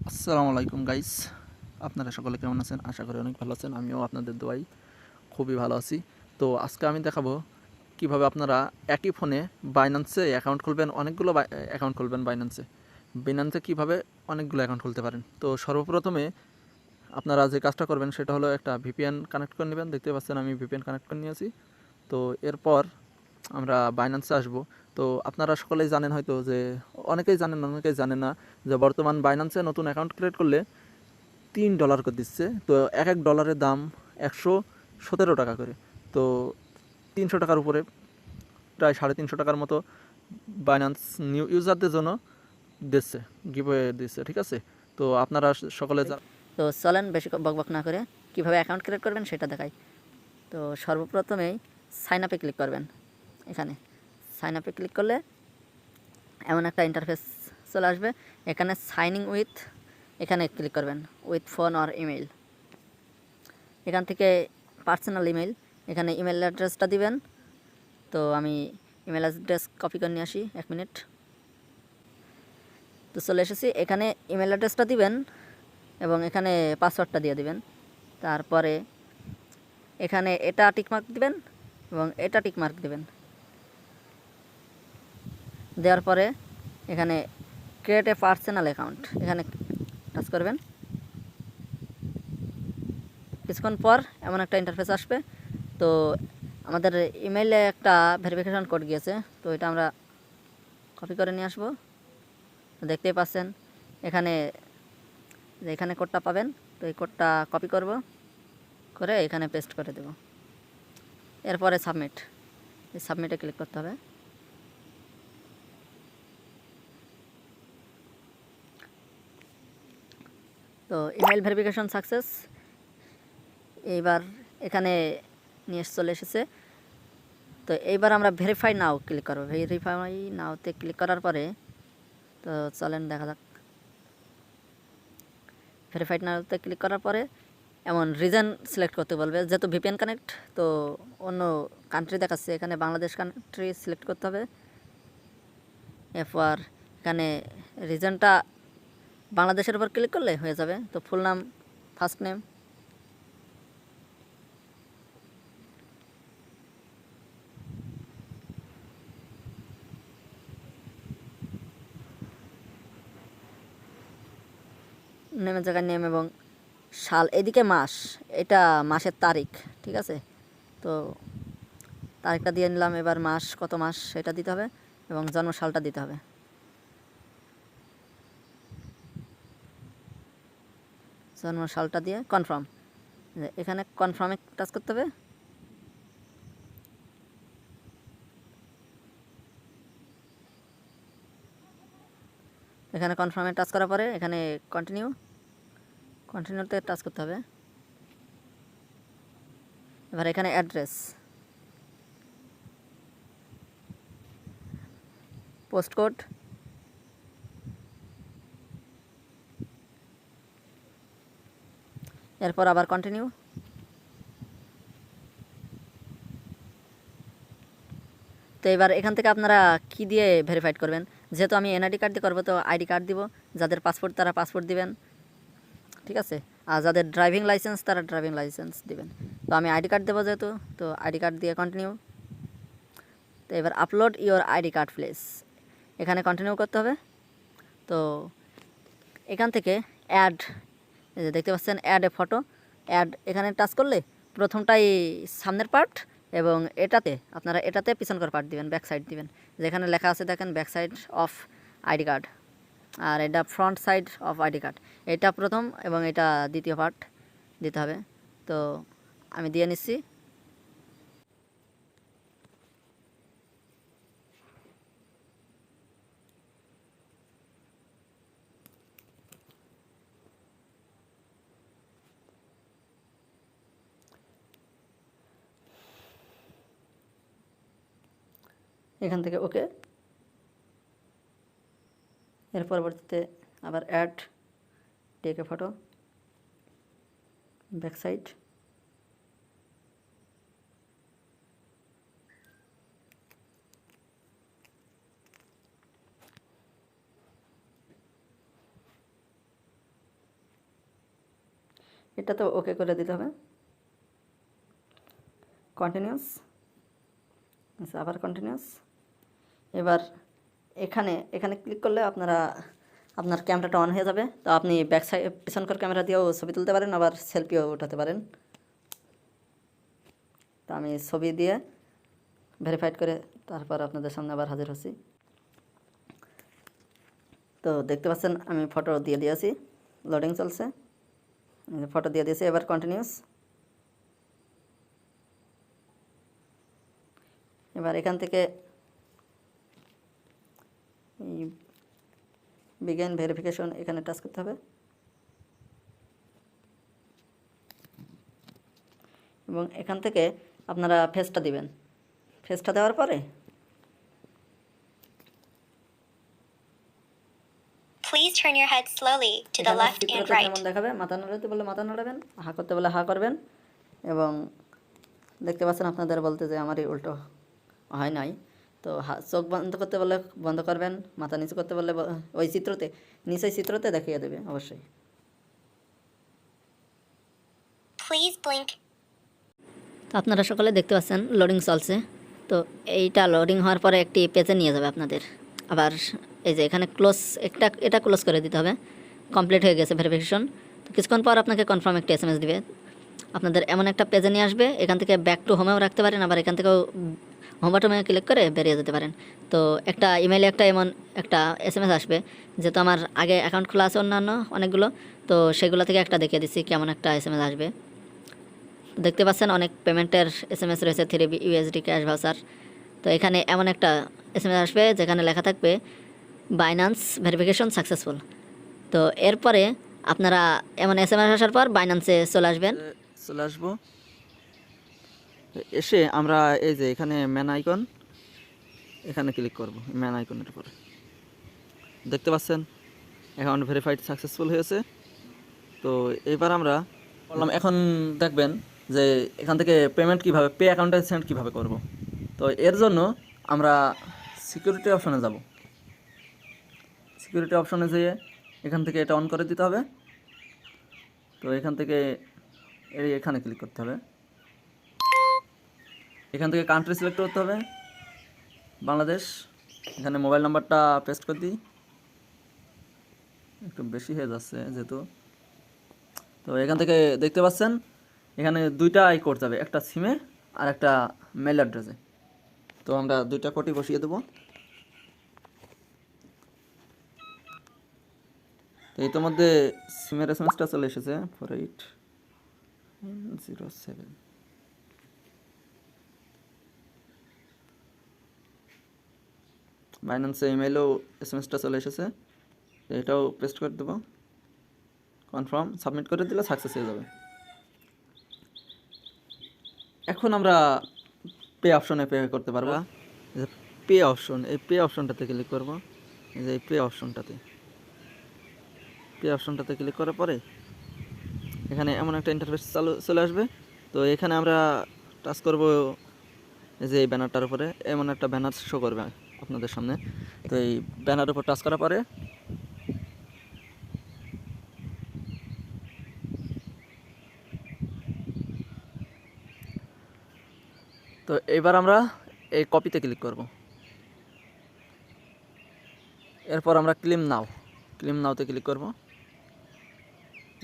আসসালামু আলাইকুম গাইস, আপনারা সকলে কেমন আছেন? আশা করি অনেক ভালো আছেন। আমিও আপনাদের দোয়ায় খুবই ভালো আছি। তো আজকে আমি দেখাবো কিভাবে আপনারা একই ফোনে বাইন্যান্সে অ্যাকাউন্ট খুলবেন, অনেকগুলো অ্যাকাউন্ট খুলবেন বাইন্যান্সে কীভাবে অনেকগুলো অ্যাকাউন্ট খুলতে পারেন। তো সর্বপ্রথমে আপনারা যে কাজটা করবেন সেটা হলো একটা ভিপিএন কানেক্ট করে নেবেন। দেখতে পাচ্ছেন আমি ভিপিএন কানেক্ট করে নিয়েছি। তো এরপর আমরা বাইন্যান্সে আসব। তো আপনারা সকলেই জানেন হয়তো যে, অনেকেই জানেন না যে বর্তমান বাইন্যান্সে নতুন অ্যাকাউন্ট ক্রিয়েট করলে $3 করে দিচ্ছে। তো এক এক ডলারের দাম 117 টাকা করে। তো 300 টাকার উপরে, প্রায় 350 টাকার মতো বাইন্যান্স নিউ ইউজারদের জন্য দিচ্ছে, গিভওয়ে দিচ্ছে। ঠিক আছে, তো আপনারা সকলে তো চলেন বেশি বকবক না করে কিভাবে অ্যাকাউন্ট ক্রিয়েট করবেন সেটা দেখাই। তো সর্বপ্রথমেই সাইন আপে ক্লিক করবেন। এখানে সাইন আপে ক্লিক করলে এমন একটা ইন্টারফেস চলে আসবে। এখানে সাইনিং উইথ, এখানে ক্লিক করবেন, উইথ ফোন অর ইমেল। এখান থেকে পার্সোনাল ইমেল, এখানে ইমেল অ্যাড্রেসটা দিবেন। তো আমি ইমেল অ্যাড্রেস কপি করে নিয়ে আসি, 1 মিনিট। তো চলে এসেছি। এখানে ইমেল অ্যাড্রেসটা দিবেন এবং এখানে পাসওয়ার্ডটা দিয়ে দিবেন। তারপরে এখানে এটা টিকমার্ক দিবেন এবং এটা টিকমার্ক দিবেন। দেওয়ার পরে এখানে ক্রিয়েট এ পার্সোনাল অ্যাকাউন্ট, এখানে টাচ করবেন। কিছুক্ষণ পর এমন একটা ইন্টারফেস আসবে। তো আমাদের ইমেইলে একটা ভেরিফিকেশন কোড গিয়েছে, তো এটা আমরা কপি করে নিয়ে আসবো। দেখতেই পাচ্ছেন এখানে কোডটা পাবেন। তো এই কোডটা কপি করব, করে এখানে পেস্ট করে দেব। এরপরে সাবমিট, এই সাবমিটে ক্লিক করতে হবে। তো ইমেল ভেরিফিকেশন সাকসেস। এইবার এখানে নিয়ে চলে এসেছে। তো এইবার আমরা ভেরিফাই নাও ক্লিক করব। ভেরিফাই নাওতে ক্লিক করার পরে তো চলেন দেখা যাক। ভেরিফাইড নাওতে ক্লিক করার পরে এমন রিজন সিলেক্ট করতে বলবে, যেহেতু ভিপিএন কানেক্ট তো অন্য কান্ট্রি দেখাচ্ছে, এখানে বাংলাদেশ কান্ট্রি সিলেক্ট করতে হবে। এরপর এখানে রিজনটা বাংলাদেশের উপর ক্লিক করলে হয়ে যাবে। তো ফুল নাম, ফার্স্ট নেম, নেমের জায়গায় নেম এবং সাল, এদিকে মাস, এটা মাসের তারিখ। ঠিক আছে, তো তারিখটা দিয়ে নিলাম। এবার মাস, কত মাস সেটা দিতে হবে এবং জন্ম সালটা দিতে হবে। জন্ম সালটা দিয়ে কনফার্ম, এখানে কনফার্মে টাচ করতে হবে। এখানে কনফার্মে টাচ করার পরে এখানে কন্টিনিউতে টাচ করতে হবে। এবার এখানে অ্যাড্রেস, পোস্ট কোড, এরপর আবার কন্টিনিউ। তো এবার এখান থেকে আপনারা কি দিয়ে ভেরিফাইড করবেন, যেহেতু আমি এনআইডি কার্ড দিয়ে করবো তো আইডি কার্ড দিব, যাদের পাসপোর্ট তারা পাসপোর্ট দিবেন। ঠিক আছে, আর যাদের ড্রাইভিং লাইসেন্স তারা ড্রাইভিং লাইসেন্স দিবেন। তো আমি আইডি কার্ড দেবো যেহেতু, তো আইডি কার্ড দিয়ে কন্টিনিউ। তো এবার upload your ID card place, এখানে কন্টিনিউ করতে হবে। তো এখান থেকে অ্যাড, এই যে দেখতে পাচ্ছেন অ্যাড এ ফটো, অ্যাড এখানে টাচ করলে প্রথমটাই সামনের পার্ট এবং এটাতে পিছনকার পার্ট দিবেন, ব্যাক সাইড দিবেন। যেখানে লেখা আছে দেখেন back side of ID card, আর এটা front side of ID card, এটা প্রথম এবং এটা দ্বিতীয় পার্ট দিতে হবে। তো আমি দিয়ে নিচ্ছি। এখান থেকে ওকে, এর পরবর্তীতে আবার add take a photo, back side, এটা তো ওকে করে দিতে হবে, কন্টিনিউস, আবার কন্টিনিউস। এবার এখানে এখানে ক্লিক করলে আপনার ক্যামেরাটা অন হয়ে যাবে। তো আপনি ব্যাক সাইড পিছনকার ক্যামেরা দিয়েও ছবি তুলতে পারেন, আবার সেলফিও উঠাতে পারেন। তো আমি ছবি দিয়ে ভেরিফাইড করে তারপর আপনাদের সামনে আবার হাজির হচ্ছি। তো দেখতে পাচ্ছেন আমি ফটো দিয়ে দিয়েছি, লোডিং চলছে, ফটো দিয়ে দিয়েছি। এবার কন্টিনিউস। এবার এখান থেকে এই বিগিন ভেরিফিকেশন এখানে টাচ করতে হবে এবং এখান থেকে আপনারা ফেসটা দিবেন। ফেসটা দেওয়ার পরে Please turn your head slowly to the এখানে left and চিত্রটা right. যেমন দেখাবে, মাথা নাড়াতে বললে মাথা নাড়াবেন, হা করতে বললে হা করবেন। এবং দেখতে পাচ্ছেন আপনাদের বলতে যে আমারই উল্টো হয় নাই। তো চোখ বন্ধ করতে বললে বন্ধ করবেন, মাথা নিচু করতে বললে ওই চিত্রতে নিচেই চিত্রতে দেখিয়ে দেবে অবশ্যই। Please blink. তো আপনারা সকলে দেখতে পাচ্ছেন লোডিং চলছে। তো এইটা লোডিং হওয়ার পরে একটি পেজে নিয়ে যাবে আপনাদের। আবার এই যে এখানে ক্লোজ, এটা ক্লোজ করে দিতে হবে, কমপ্লিট হয়ে গেছে ভেরিফিকেশন। তো কিছুক্ষণ পর আপনাকে কনফার্ম একটা SMS দিবে, আপনাদের এমন একটা পেজে নিয়ে আসবে। এখান থেকে ব্যাক টু হোমেও রাখতে পারেন, আবার এখান থেকেও হোম বাটনে ক্লিক করে বেরিয়ে যেতে পারেন। তো একটা ইমেইলে এমন একটা SMS আসবে, যেহেতু আমার আগে অ্যাকাউন্ট খোলা আছে অন্যান্য অনেকগুলো, তো সেগুলো থেকে একটা দেখিয়ে দিচ্ছি কেমন একটা SMS আসবে। দেখতে পাচ্ছেন অনেক পেমেন্টের SMS রয়েছে, 3 USD ক্যাশ ভাউচার। তো এখানে এমন একটা SMS আসবে যেখানে লেখা থাকবে বাইন্যান্স ভেরিফিকেশন সাকসেসফুল। তো এরপরে আপনারা এমন SMS আসার পর বাইন্যান্সে চলে আসবেন। চলে আসবো, এসে আমরা এই যে এখানে ম্যান আইকন, এখানে ক্লিক করব। ম্যান আইকনের উপরে দেখতে পাচ্ছেন অ্যাকাউন্ট ভেরিফাইড সাকসেসফুল হয়েছে। তো এবার আমরা বললাম, এখন দেখবেন যে এখান থেকে পেমেন্ট কিভাবে, পে অ্যাকাউন্টে সেন্ড কীভাবে করব। তো এর জন্য আমরা সিকিউরিটি অপশনে যাব। সিকিউরিটি অপশনে যেয়ে এখান থেকে এটা অন করে দিতে হবে। তো এখান থেকে এখানে ক্লিক করতে হবে, এখান থেকে কান্ট্রি সিলেক্ট করতে হবে, বাংলাদেশ। এখানে মোবাইল নাম্বারটা পেস্ট করে দিই, একটু বেশি হয়ে যাচ্ছে যেহেতু। তো এখান থেকে দেখতে পাচ্ছেন এখানে দুইটা কোড যাবে, একটা সিমে আর একটা মেল অ্যাড্রেসে। তো আমরা দুইটা কোডই বসিয়ে দেবো। তো ইতিমধ্যে সিমের SMS-টা চলে এসেছে, 4807। বাইন্যান্সে ইমেইলেও SMS-টা চলে এসেছে, এটাও পেস্ট করে দেবো। কনফার্ম সাবমিট করে দিলে সাকসেস হয়ে যাবে। এখন আমরা পে অপশনে পে করতে পারবো। পে অপশন, এই পে অপশনটাতে ক্লিক করব। এই যে এই পে অপশনটাতে ক্লিক করার পরে এখানে এমন একটা ইন্টারফেস চলে আসবে। তো এখানে আমরা টাচ করব এই যে এই ব্যানারটার উপরে, এমন একটা ব্যানার শো করবে আপনাদের সামনে। তো এই ব্যানারের উপর টাচ করার পরে তো এবার আমরা এই কপিতে ক্লিক করব। এরপর আমরা ক্লেম নাওতে ক্লিক করব।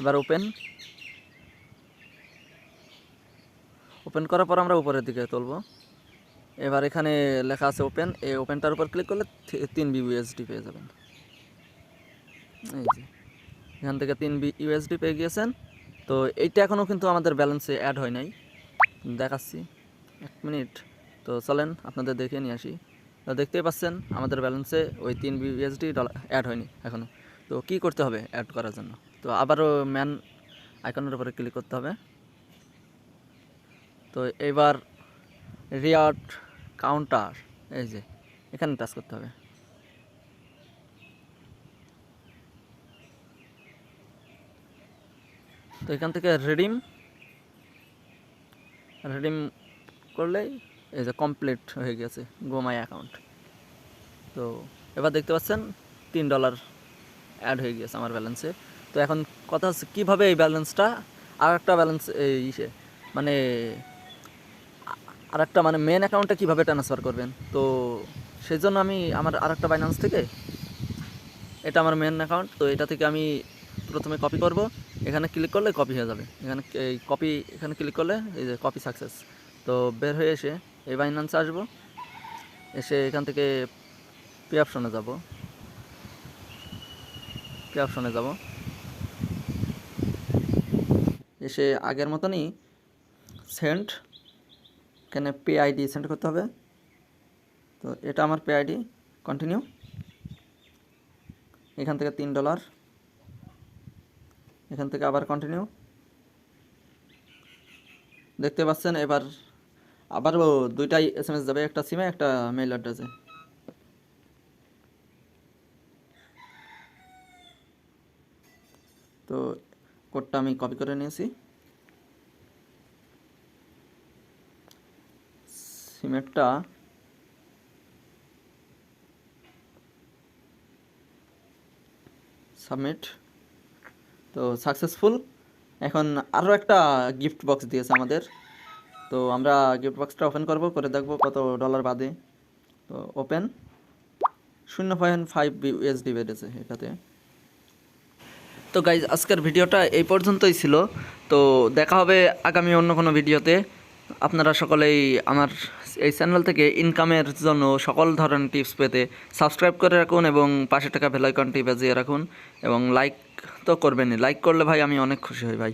এবার ওপেন করার পর আমরা উপরের দিকে তুলব। এবার এখানে লেখা আছে ওপেন, এই ওপেনটার উপর ক্লিক করলে 3 USD পেয়ে যাবেন। এই যে এখান থেকে 3 USD পেয়ে গিয়েছেন। তো এইটা এখনও কিন্তু আমাদের ব্যালেন্সে অ্যাড হয় নাই, দেখাচ্ছি 1 মিনিট। তো চলেন আপনাদের দেখে নিয়ে আসি। তো দেখতেই পাচ্ছেন আমাদের ব্যালেন্সে ওই 3 USD অ্যাড হয়নি এখনও। তো কি করতে হবে অ্যাড করার জন্য? তো আবারও ম্যান আইকনের উপরে ক্লিক করতে হবে। তো এবার রিওয়ার্ড কাউন্টার, এই যে এখানে টাচ করতে হবে। তো এখান থেকে রিডিম করলেই এই যে কমপ্লিট হয়ে গেছে গো মাই অ্যাকাউন্ট। তো এবার দেখতে পাচ্ছেন $3 অ্যাড হয়ে গিয়েছে আমার ব্যালেন্সে। তো এখন কথা হচ্ছে কীভাবে এই ব্যালেন্সটা আর একটা ব্যালেন্স এই ইসে মানে আর একটা মানে মেন অ্যাকাউন্টে কীভাবে ট্রান্সফার করবেন। তো সেই জন্য আমি আমার আর একটা বাইন্যান্স থেকে, এটা আমার মেন অ্যাকাউন্ট, তো এটা থেকে আমি প্রথমে কপি করব, এখানে ক্লিক করলে কপি হয়ে যাবে, এখানে এই কপি এখানে ক্লিক করলে এই যে কপি সাকসেস। তো বের হয়ে এসে এই বাইন্যান্সে আসবো, এসে এখান থেকে পে অপশনে যাব, পে অপশনে যাব, এসে আগের মতনই সেন্ড, এখানে পে আইডি সেন্ড করতে হবে। তো এটা আমার পে আইডি, কন্টিনিউ, এখান থেকে $3, এখান থেকে আবার কন্টিনিউ, দেখতে পাচ্ছেন। এবার আবারও দুইটাই SMS যাবে, একটা সিমে একটা মেইল অ্যাড্রেসে। তো কোডটা আমি কপি করে নিয়েছি, সিমেরটা সাবমিট। তো সাকসেসফুল। এখন আরও একটা গিফট বক্স দিয়েছে আমাদের, তো আমরা গিফট বক্সটা ওপেন করব, করে দেখব কত ডলার বাদে। তো ওপেন, 0.5 USD বেড়েছে এটাতে। তো গাইজ, আজকের ভিডিওটা এই পর্যন্তই ছিল। তো দেখা হবে আগামী অন্য কোনো ভিডিওতে। আপনারা সকলেই আমার এই চ্যানেল থেকে ইনকামের জন্য সকল ধরনের টিপস পেতে সাবস্ক্রাইব করে রাখুন এবং পাশে থাকা বেল আইকনটি বাজিয়ে রাখুন, এবং লাইক তো করবেনই, লাইক করলে ভাই আমি অনেক খুশি হই ভাই।